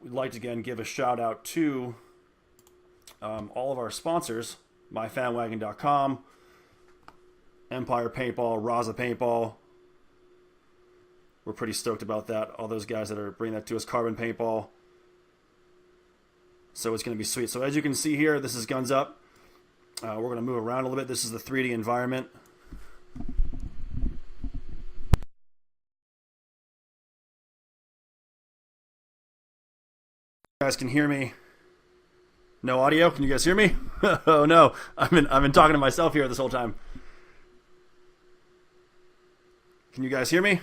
we'd like to again give a shout out to all of our sponsors, myfanwagon.com, Empire Paintball, Raza Paintball. We're pretty stoked about that. All those guys that are bringing that to us, Carbon Paintball. So it's going to be sweet. So as you can see here, this is Guns Up. We're going to move around a little bit. This is the 3D environment. You guys can hear me. No audio? Can you guys hear me? Oh no, I've been talking to myself here this whole time. Can you guys hear me?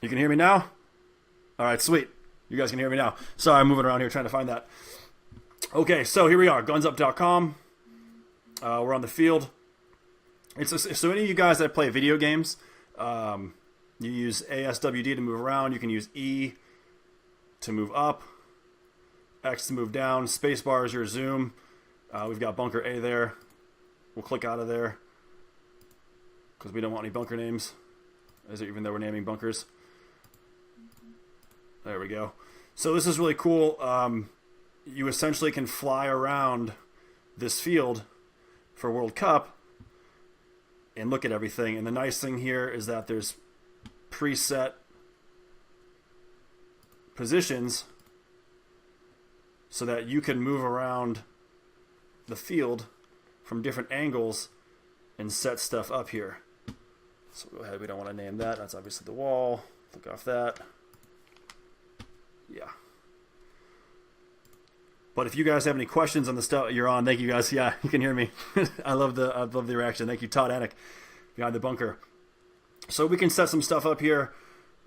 You can hear me now? All right, sweet. You guys can hear me now. Sorry, I'm moving around here trying to find that. Okay, so here we are, gunsup.com. We're on the field. So any of you guys that play video games, you use ASWD to move around. You can use E to move up, X to move down, spacebar is your zoom. We've got bunker A there. We'll click out of there because we don't want any bunker names, even though we're naming bunkers. There we go. So this is really cool. You essentially can fly around this field for World Cup and look at everything. And the nice thing here is that there's preset positions so that you can move around the field from different angles and set stuff up here. So go ahead, we don't want to name that. That's obviously the wall. Click off that. Yeah. But if you guys have any questions on the stuff you're on, thank you guys. Yeah, you can hear me. I love the reaction. Thank you, Todd Anik, behind the bunker. So we can set some stuff up here.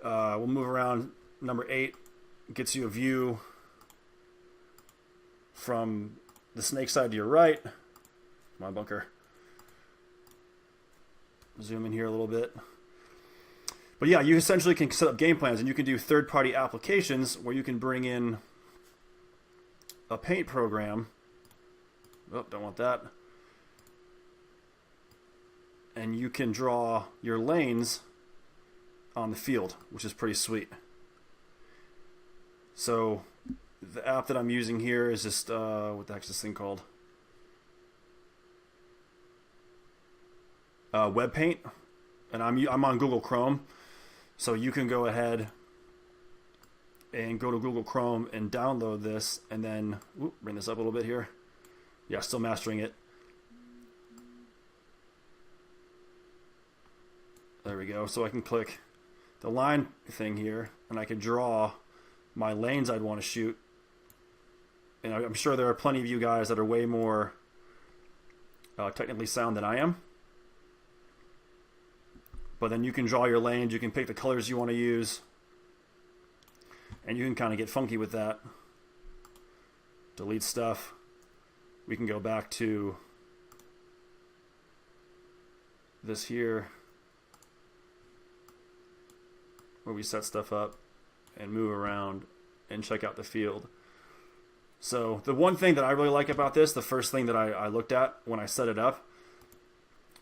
We'll move around. Number 8 gets you a view from the snake side to your right. My bunker. Zoom in here a little bit. But yeah, you essentially can set up game plans, and you can do third-party applications where you can bring in a paint program. Oh, don't want that. And you can draw your lanes on the field, which is pretty sweet. So the app that I'm using here is just, what the heck is this thing called? Web Paint, and I'm on Google Chrome, so you can go ahead and go to Google Chrome and download this, and then bring this up a little bit here. Yeah, still mastering it. There we go. So I can click the line thing here, and I can draw my lanes I'd want to shoot. And I'm sure there are plenty of you guys that are way more technically sound than I am. But then you can draw your lanes, you can pick the colors you want to use, and you can kind of get funky with that. Delete stuff. We can go back to this here, where we set stuff up and move around and check out the field. So the one thing that I really like about this, the first thing that I looked at when I set it up,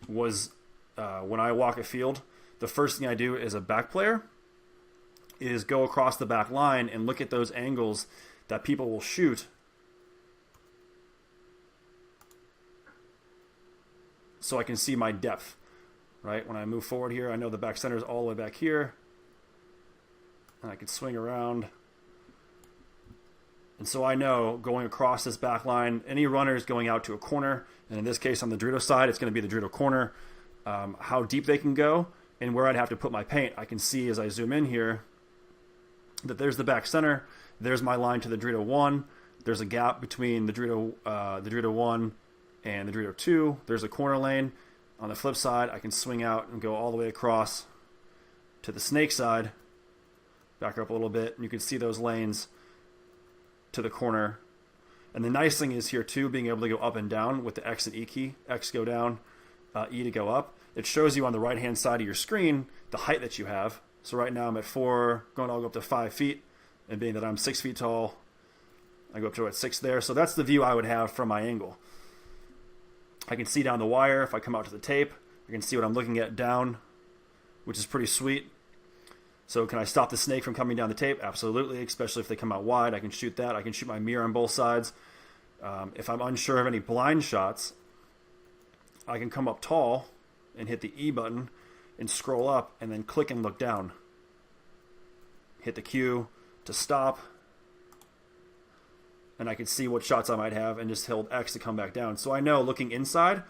was when I walk a field, the first thing I do as a back player is go across the back line and look at those angles that people will shoot, so I can see my depth. Right? When I move forward here, I know the back center is all the way back here, and I can swing around. And so I know going across this back line, any runners going out to a corner, and in this case on the Dorito side, it's going to be the Dorito corner, how deep they can go and where I'd have to put my paint. I can see as I zoom in here that there's the back center, there's my line to the Dorito 1, there's a gap between the Dorito 1 and the Dorito 2, there's a corner lane. On the flip side, I can swing out and go all the way across to the snake side, back up a little bit, and you can see those lanes to the corner. And the nice thing is here too, being able to go up and down with the X and E key. X go down, E to go up. It shows you on the right hand side of your screen the height that you have. So right now I'm at 4, going all the way up to 5 feet, and being that I'm 6 feet tall, I go up to at 6 there. So that's the view I would have from my angle. I can see down the wire. If I come out to the tape, I can see what I'm looking at down which is pretty sweet. So can I stop the snake from coming down the tape? Absolutely, especially if they come out wide. I can shoot that. I can shoot my mirror on both sides. If I'm unsure of any blind shots, I can come up tall and hit the E button and scroll up and then click and look down. Hit the Q to stop. And I can see what shots I might have and just hold X to come back down. So I know looking inside,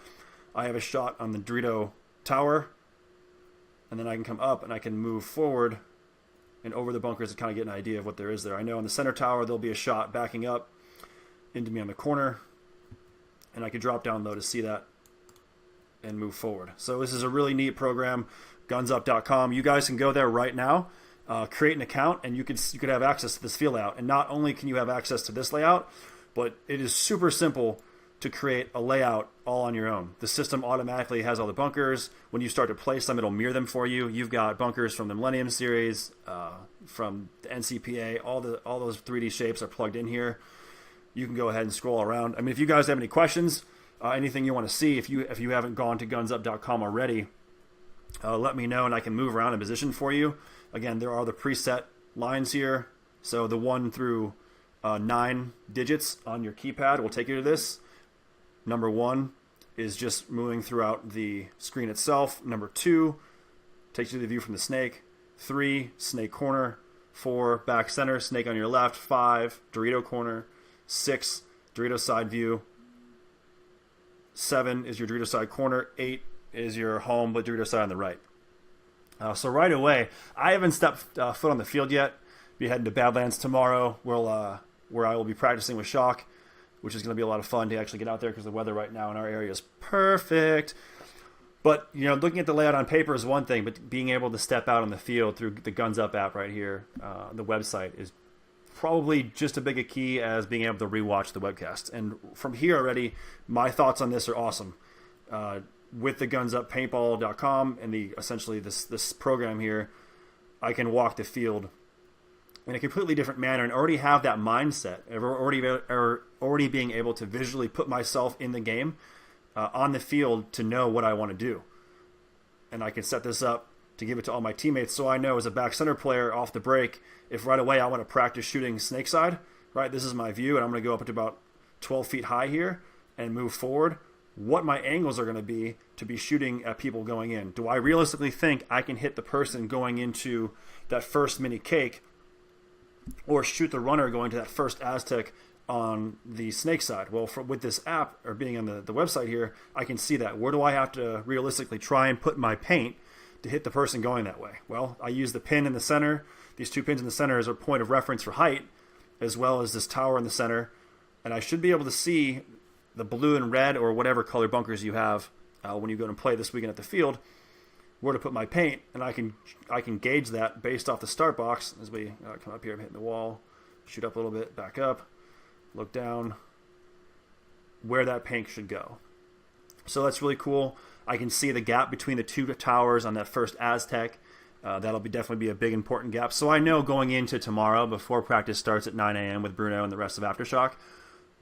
I have a shot on the Dorito tower. And then I can come up and I can move forward and over the bunkers to kind of get an idea of what there is there. I know on the center tower there'll be a shot backing up into me on the corner. And I can drop down low to see that and move forward. So this is a really neat program, gunsup.com. You guys can go there right now, create an account, and you could have access to this field layout. And not only can you have access to this layout, but it is super simple to create a layout all on your own. The system automatically has all the bunkers. When you start to place them, it'll mirror them for you. You've got bunkers from the Millennium Series, from the NCPA. All those 3D shapes are plugged in here. You can go ahead and scroll around. I mean, if you guys have any questions, anything you want to see, if you haven't gone to gunsup.com already, let me know and I can move around and position for you. Again, there are the preset lines here. So the 1 through 9 digits on your keypad will take you to this. Number 1 is just moving throughout the screen itself. Number 2 takes you to the view from the snake. 3, snake corner. 4, back center, snake on your left. 5, Dorito corner. 6, Dorito side view. 7 is your Dorito side corner. 8 is your home, but Dorito side on the right. So right away, I haven't stepped foot on the field yet. Be heading to Badlands tomorrow, where I will be practicing with Shock, which is going to be a lot of fun to actually get out there because the weather right now in our area is perfect. But, looking at the layout on paper is one thing, but being able to step out on the field through the Guns Up app right here, the website, is probably just as big a key as being able to rewatch the webcast. And from here already, my thoughts on this are awesome. With the gunsup.paintball.com and essentially this program here, I can walk the field in a completely different manner and already have that mindset of already being able to visually put myself in the game on the field to know what I want to do. And I can set this up to give it to all my teammates so I know as a back center player off the break, if right away I want to practice shooting snake side, right, this is my view and I'm going to go up to about 12 feet high here and move forward, what my angles are going to be shooting at people going in. Do I realistically think I can hit the person going into that first mini cake or shoot the runner going to that first Aztec on the snake side? Well, with this app or being on the website here, I can see that. Where do I have to realistically try and put my paint to hit the person going that way? Well, I use the pin in the center. These 2 pins in the center as a point of reference for height, as well as this tower in the center. And I should be able to see the blue and red or whatever color bunkers you have when you go and play this weekend at the field, where to put my paint, and I can gauge that based off the start box as we come up here, I'm hitting the wall, shoot up a little bit, back up, look down, where that paint should go. So that's really cool. I can see the gap between the 2 towers on that first Aztec. That'll definitely be a big important gap. So I know going into tomorrow, before practice starts at 9 a.m. with Bruno and the rest of Aftershock,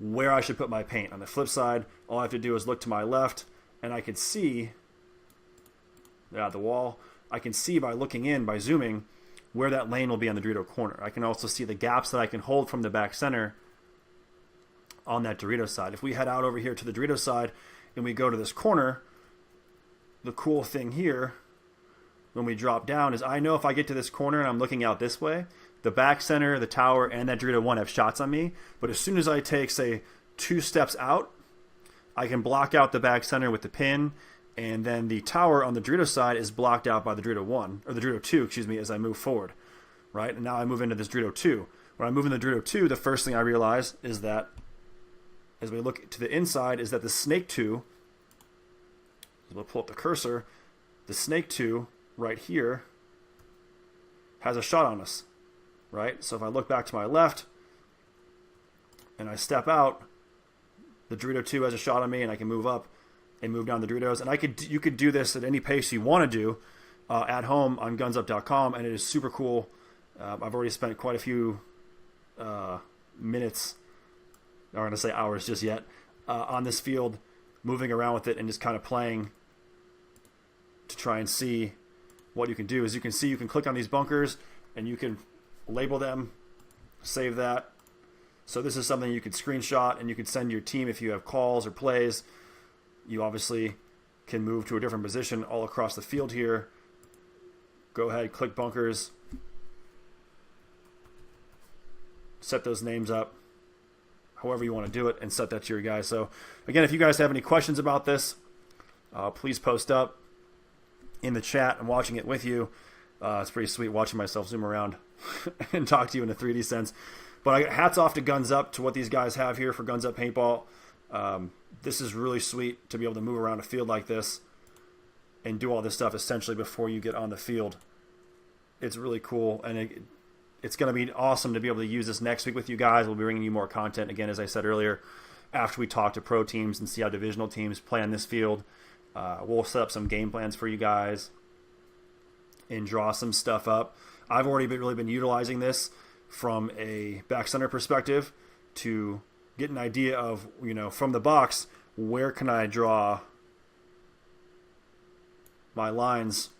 where I should put my paint. On the flip side, all I have to do is look to my left, and I can see the wall. I can see by looking in, by zooming, where that lane will be on the Dorito corner. I can also see the gaps that I can hold from the back center on that Dorito side. If we head out over here to the Dorito side and we go to this corner, the cool thing here when we drop down is I know if I get to this corner and I'm looking out this way, the back center, the tower, and that Dorito 1 have shots on me. But as soon as I take, say, 2 steps out, I can block out the back center with the pin, and then the tower on the Dorito side is blocked out by the Dorito 1, or the Dorito 2, as I move forward. Right? And now I move into this Dorito 2. When I move into the Dorito 2, the first thing I realize is that, as we look to the inside, is that the Snake 2, we'll pull up the cursor, the Snake 2 right here has a shot on us. Right? So if I look back to my left and I step out, the Dorito 2 has a shot on me, and I can move up and move down the Doritos. And you could do this at any pace you want to do at home on gunsup.com, and it is super cool. I've already spent quite a few minutes, I'm not going to say hours just yet, on this field, moving around with it and just kind of playing to try and see what you can do is you can click on these bunkers and you can label them, save that. So this is something you could screenshot and you could send your team if you have calls or plays. You obviously can move to a different position all across the field here. Go ahead, click bunkers, set those names up however you want to do it, and set that to your guys. So again, if you guys have any questions about this, please post up in the chat. I'm watching it with you. It's pretty sweet watching myself zoom around and talk to you in a 3D sense. But hats off to Guns Up, to what these guys have here for Guns Up Paintball. This is really sweet to be able to move around a field like this and do all this stuff essentially before you get on the field. It's really cool, and it's going to be awesome to be able to use this next week with you guys. We'll be bringing you more content, again, as I said earlier, after we talk to pro teams and see how divisional teams play on this field. We'll set up some game plans for you guys and draw some stuff up. I've already really been utilizing this from a back center perspective to get an idea of, from the box, where can I draw my lines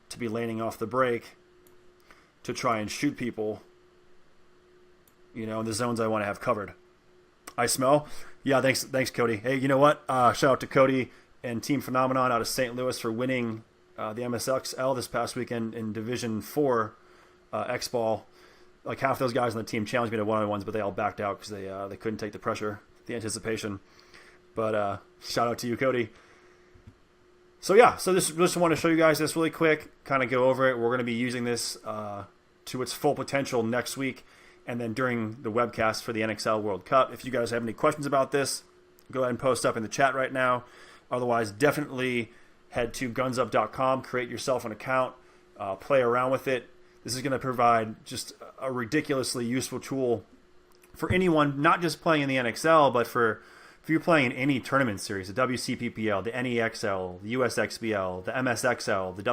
to be laning off the break to try and shoot people, in the zones I want to have covered. I smell? Yeah, thanks, Cody. Hey, you know what? Shout out to Cody and Team Phenomenon out of St. Louis for winning the MSXL this past weekend in Division 4 Xball. Like half those guys on the team challenged me to one-on-ones, but they all backed out because they couldn't take the pressure, the anticipation. But shout out to you, Cody. So yeah, just want to show you guys this really quick, kind of go over it. We're going to be using this to its full potential next week, and then during the webcast for the NXL World Cup. If you guys have any questions about this, go ahead and post up in the chat right now. Otherwise, definitely head to gunsup.com, create yourself an account, play around with it. This is going to provide just a ridiculously useful tool for anyone, not just playing in the NXL, but for if you're playing in any tournament series, the WCPPL, the NEXL, the USXBL, the MSXL, the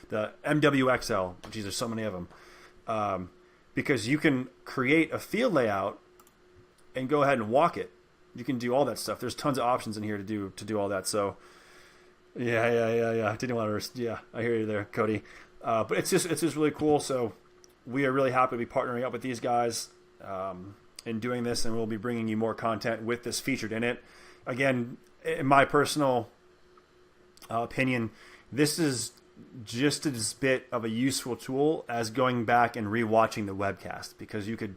the MWXL, geez, there's so many of them, because you can create a field layout and go ahead and walk it. You can do all that stuff. There's tons of options in here to do all that. So, yeah. Didn't want to. Yeah, I hear you there, Cody. But it's just really cool. So we are really happy to be partnering up with these guys in doing this, and we'll be bringing you more content with this featured in it. Again, in my personal opinion, this is just as bit of a useful tool as going back and rewatching the webcast, because you could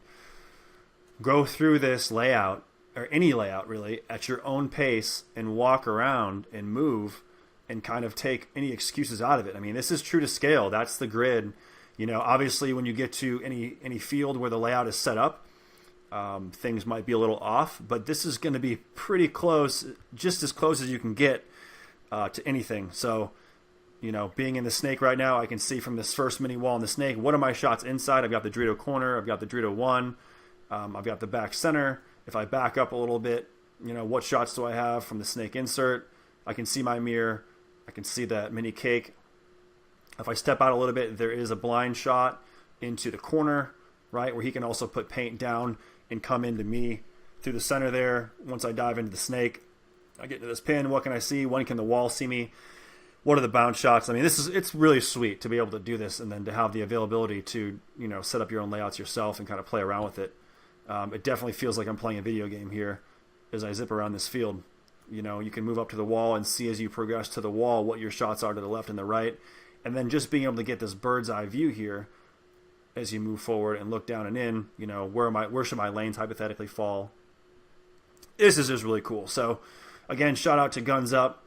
go through this layout, or any layout really, at your own pace and walk around and move and kind of take any excuses out of it. I mean, this is true to scale. That's the grid. Obviously when you get to any field where the layout is set up, things might be a little off, but this is going to be pretty close, just as close as you can get to anything. So, being in the snake right now, I can see from this first mini wall in the snake, what are my shots inside? I've got the Dorito corner, I've got the Dorito 1, I've got the back center. If I back up a little bit, what shots do I have from the snake insert? I can see my mirror. I can see that mini cake. If I step out a little bit, there is a blind shot into the corner, right, where he can also put paint down and come into me through the center there. Once I dive into the snake, I get to this pin. What can I see? When can the wall see me? What are the bounce shots? I mean, it's really sweet to be able to do this, and then to have the availability to set up your own layouts yourself and kind of play around with it. It definitely feels like I'm playing a video game here as I zip around this field. You can move up to the wall and see as you progress to the wall what your shots are to the left and the right. And then just being able to get this bird's eye view here as you move forward and look down and in, where should my lanes hypothetically fall? This is just really cool. So again, shout out to Guns Up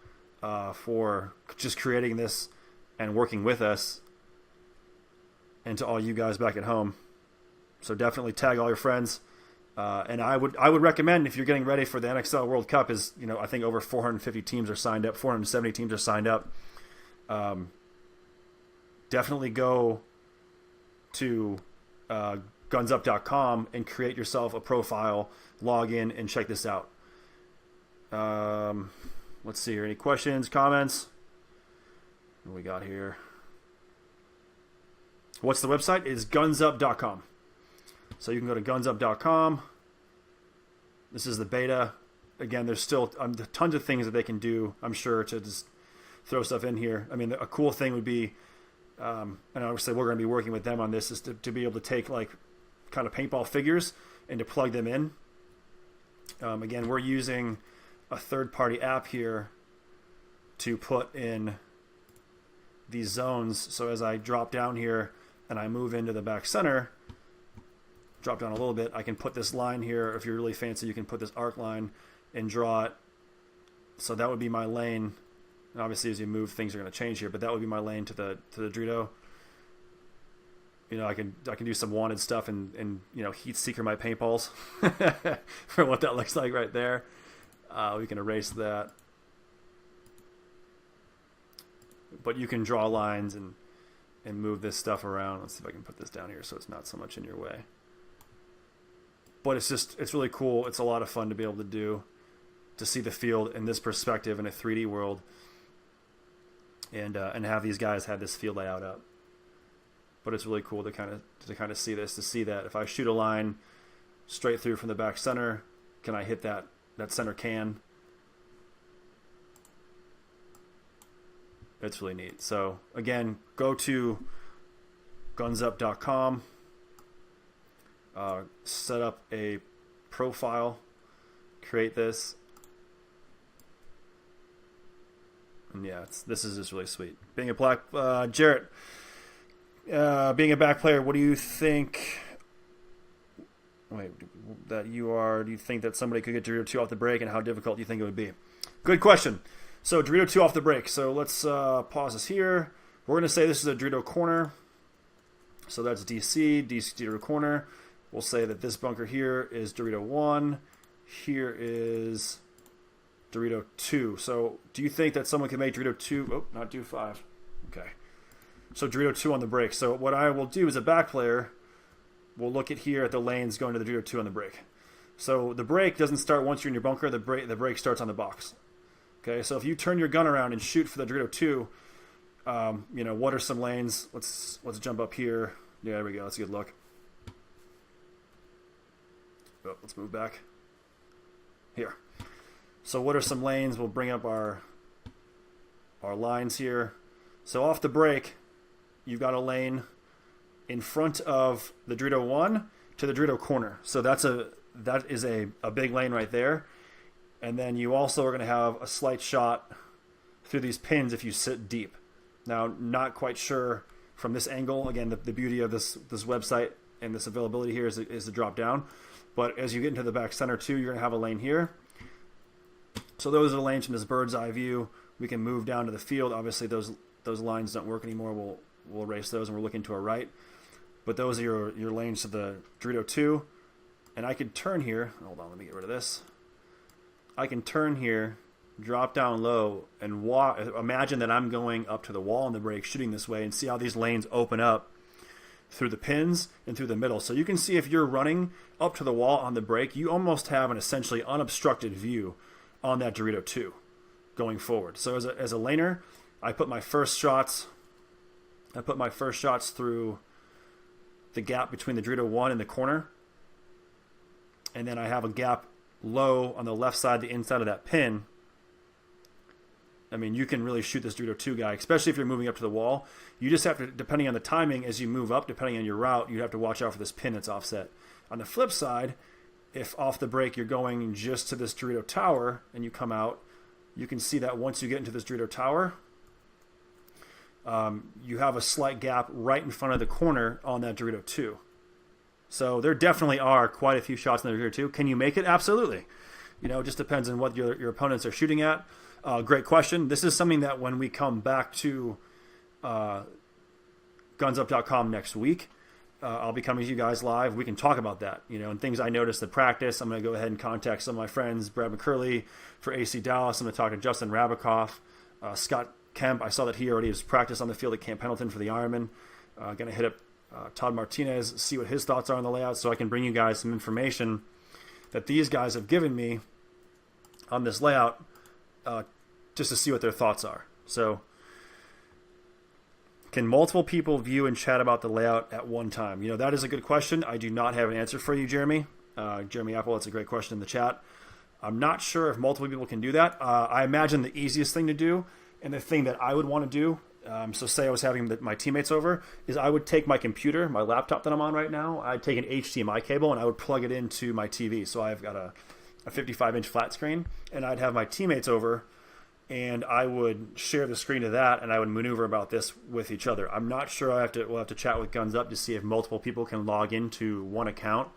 for just creating this and working with us, and to all you guys back at home. So definitely tag all your friends. And I would recommend, if you're getting ready for the NXL World Cup, is I think over 450 teams are signed up, 470 teams are signed up. Definitely go to gunsup.com and create yourself a profile, log in, and check this out. Let's see here. Any questions, comments? What do we got here? What's the website? It's gunsup.com. So you can go to gunsup.com. This is the beta. Again, there's still tons of things that they can do, I'm sure, to just throw stuff in here. I mean, a cool thing would be And obviously we're going to be working with them on this, is to be able to take like kind of paintball figures and to plug them in. Again, we're using a third-party app here to put in these zones. So as I drop down here and I move into the back center, drop down a little bit, I can put this line here. If you're really fancy, you can put this arc line and draw it. So that would be my lane. And obviously, as you move, things are going to change here, but that would be my lane to the Dorito. You know, I can do some wanted stuff and heat seeker my paintballs for what that looks like right there. We can erase that, but you can draw lines and move this stuff around. Let's see if I can put this down here so it's not so much in your way. But it's really cool. It's a lot of fun to be able to do, to see the field in this perspective in a 3D world, and have these guys have this field layout up. But it's really cool to kind of see this, to see that if I shoot a line straight through from the back center, can I hit that center can? It's really neat. So again, go to gunsup.com, set up a profile, create this, and yeah, this is just really sweet. Being a black Jarrett, being a back player, what do you think? Do you think that somebody could get Dorito 2 off the break, and how difficult do you think it would be? Good question. So Dorito 2 off the break. So let's pause this here. We're going to say this is a Dorito corner. So that's DC Dorito corner. We'll say that this bunker here is Dorito 1. Here is Dorito 2. So do you think that someone can make Dorito 2? Oh, not do 5. Okay. So Dorito 2 on the break. So what I will do as a back player, we'll look at here at the lanes going to the Dorito 2 on the break. So the break doesn't start once you're in your bunker. The break starts on the box. Okay, so if you turn your gun around and shoot for the Dorito 2, what are some lanes? Let's jump up here. Yeah, there we go. That's a good look. Oh, let's move back. Here. So what are some lanes? We'll bring up our lines here. So off the break, you've got a lane in front of the Dorito 1 to the Dorito corner. So that is a big lane right there. And then you also are going to have a slight shot through these pins if you sit deep. Now, not quite sure from this angle. Again, the beauty of this website and this availability here is to drop down. But as you get into the back center too, you're going to have a lane here. So those are the lanes from this bird's eye view. We can move down to the field. Obviously, those lines don't work anymore. We'll erase those, and we're looking to our right. But those are your lanes to the Dorito 2. And I could turn here. Hold on, let me get rid of this. I can turn here, drop down low, and imagine that I'm going up to the wall on the break, shooting this way, and see how these lanes open up through the pins and through the middle. So you can see if you're running up to the wall on the break, you almost have an essentially unobstructed view on that Dorito 2 going forward. So as a laner, I put my first shots through the gap between the Dorito 1 and the corner, and then I have a gap low on the left side, the inside of that pin. I mean, you can really shoot this Dorito 2 guy, especially if you're moving up to the wall. You just have to, depending on the timing, as you move up, depending on your route, you have to watch out for this pin that's offset. On the flip side, if off the break you're going just to this Dorito tower and you come out, you can see that once you get into this Dorito tower, you have a slight gap right in front of the corner on that Dorito 2. So there definitely are quite a few shots in the Dorito 2. Can you make it? Absolutely. It just depends on what your opponents are shooting at. Great question. This is something that when we come back to gunsup.com next week, I'll be coming to you guys live. We can talk about that, and things I noticed at practice. I'm going to go ahead and contact some of my friends, Brad McCurley for AC Dallas. I'm going to talk to Justin Rabikoff, Scott Kemp. I saw that he already has practiced on the field at Camp Pendleton for the Ironman. Going to hit up Todd Martinez, see what his thoughts are on the layout, so I can bring you guys some information that these guys have given me on this layout, just to see what their thoughts are. So, can multiple people view and chat about the layout at one time? That is a good question. I do not have an answer for you, Jeremy. Jeremy Apple, that's a great question in the chat. I'm not sure if multiple people can do that. I imagine the easiest thing to do, and the thing that I would want to do So say I was having my teammates over, is I would take my computer, my laptop that I'm on right now, I'd take an HDMI cable and I would plug it into my TV. So I've got a 55-inch flat screen, and I'd have my teammates over, and I would share the screen to that, and I would maneuver about this with each other. I'm not sure. We'll have to chat with Guns Up to see if multiple people can log into one account,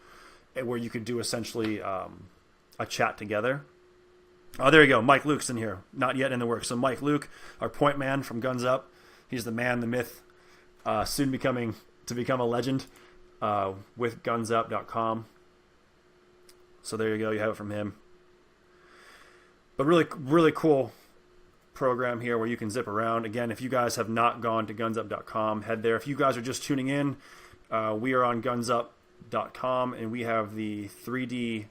where you could do essentially a chat together. Oh, there you go. Mike Luke's in here. Not yet in the works. So Mike Luke, our point man from Guns Up, he's the man, the myth, soon to become a legend with gunsup.com. So there you go. You have it from him. But really, really cool program here where you can zip around. Again, if you guys have not gone to gunsup.com, head there. If you guys are just tuning in, we are on gunsup.com, and we have the 3D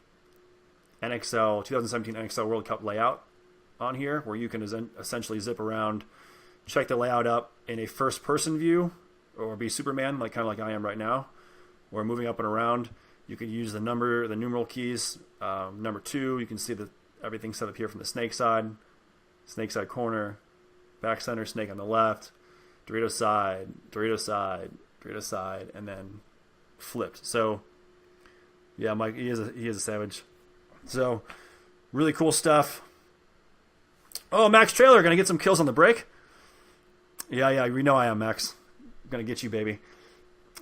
NXL 2017 NXL World Cup Layout on here, where you can essentially zip around, check the layout up in a first-person view, or be Superman, kind of like I am right now, or moving up and around. You can use the numeral keys. Number 2, you can see everything set up here from the snake side corner, back center, snake on the left, Dorito side, and then flipped. So, yeah, Mike, he is a savage. So, really cool stuff. Oh, Max Trailer, gonna get some kills on the break. Yeah, we know I am, Max. I'm gonna get you, baby.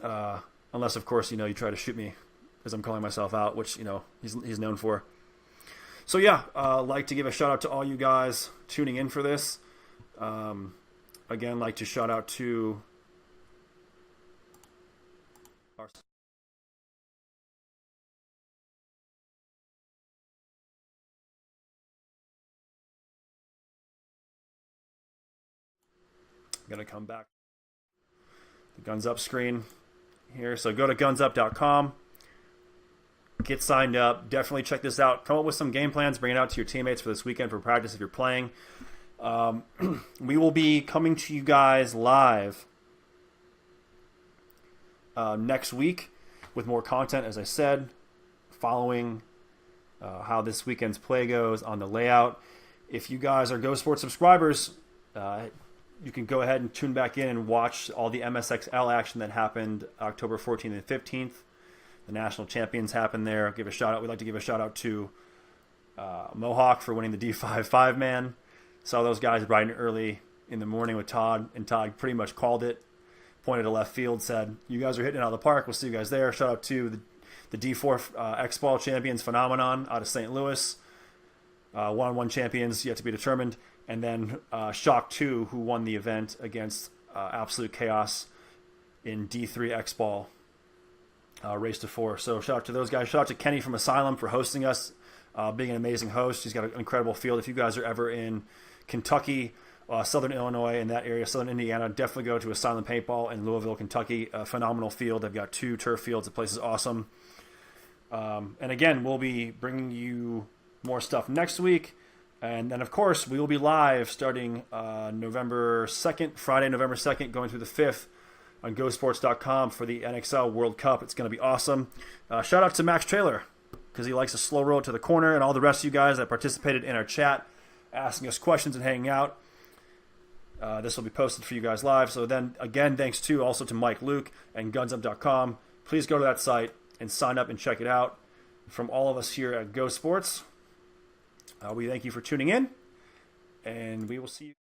Unless, of course, you try to shoot me as I'm calling myself out, which he's known for. So yeah, like to give a shout out to all you guys tuning in for this. Again, like to shout out to our gonna come back the Guns Up screen here. So go to gunsup.com, get signed up, definitely check this out, come up with some game plans, bring it out to your teammates for this weekend for practice if you're playing. We will be coming to you guys live next week with more content, as I said, following how this weekend's play goes on the layout. If you guys are Go Sports subscribers, you can go ahead and tune back in and watch all the MSXL action that happened October 14th and 15th. The national champions happened there. Give a shout out. We'd like to give a shout out to Mohawk for winning the D5 5-man. Saw those guys bright and early in the morning with Todd, and Todd pretty much called it, pointed to left field, said, "You guys are hitting it out of the park. We'll see you guys there." Shout out to the D4 Xball champions, Phenomenon, out of St. Louis. One-on-one champions yet to be determined. And then Shock 2, who won the event against Absolute Chaos in D3 Xball, race to 4. So shout out to those guys. Shout out to Kenny from Asylum for hosting us, being an amazing host. He's got an incredible field. If you guys are ever in Kentucky, Southern Illinois, in that area, Southern Indiana, definitely go to Asylum Paintball in Louisville, Kentucky. A phenomenal field. They've got 2 turf fields. The place is awesome. And again, we'll be bringing you more stuff next week. And then, of course, we will be live starting November 2nd, Friday, November 2nd, going through the 5th on GoSports.com for the NXL World Cup. It's going to be awesome. Shout out to Max Trailer, because he likes a slow roll to the corner, and all the rest of you guys that participated in our chat, asking us questions and hanging out. This will be posted for you guys live. So then, again, thanks also to Mike Luke and gunsup.com. Please go to that site and sign up and check it out. From all of us here at Go Sports, we thank you for tuning in, and we will see you.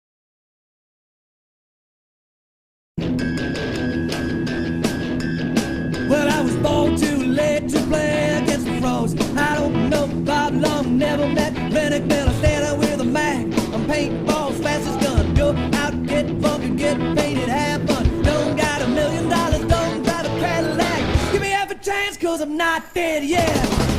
Well, I was born too late to play against the frogs. I don't know Bob Long, never met Rennick Miller, standing with a Mac. I'm paintballs, fastest gun. Go out, get funky, get painted, have fun. Don't got $1 million, don't drive a Cadillac. Give me half a chance, cause I'm not dead yet.